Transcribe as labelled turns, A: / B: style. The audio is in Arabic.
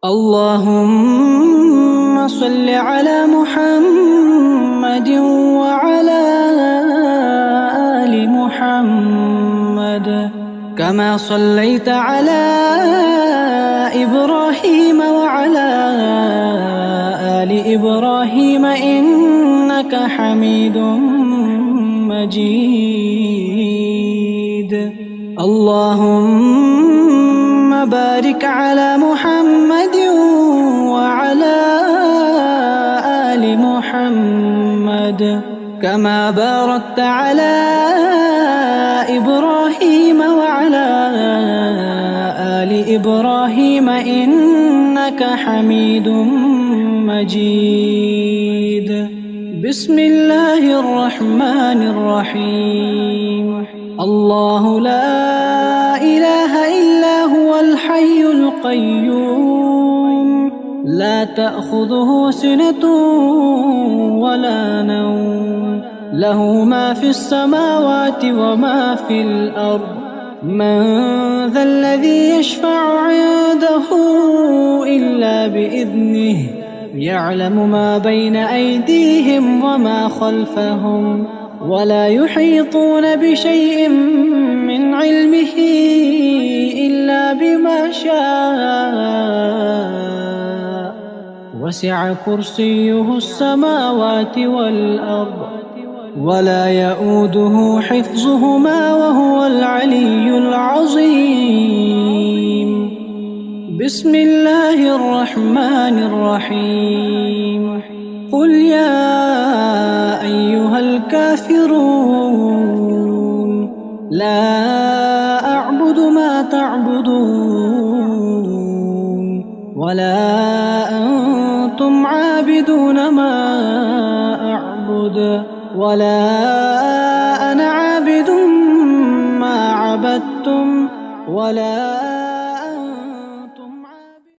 A: اللهم صل على محمد وعلى آل محمد كما صليت على إبراهيم وعلى آل إبراهيم إنك حميد مجيد. اللهم بارك على محمد وعلى آل محمد كما باركت على إبراهيم وعلى آل إبراهيم إنك حميد مجيد. بسم الله الرحمن الرحيم. الله لا إله إلا هو الحي القيوم لا تأخذه سنة ولا نوم له ما في السماوات وما في الأرض. من ذا الذي يشفع عنده إلا بإذنه يعلم ما بين أيديهم وما خلفهم ولا يحيطون بشيء من علمه إلا بما شاء. وسع كرسيه السماوات والأرض ولا يؤوده حفظهما وهو العلي العظيم. بسم الله الرحمن الرحيم. قل يا أيها الكافرون لا أعبد ما تعبدون ولا أنتم عابدون ما أعبد ولا أنا عابد ما عبدتم ولا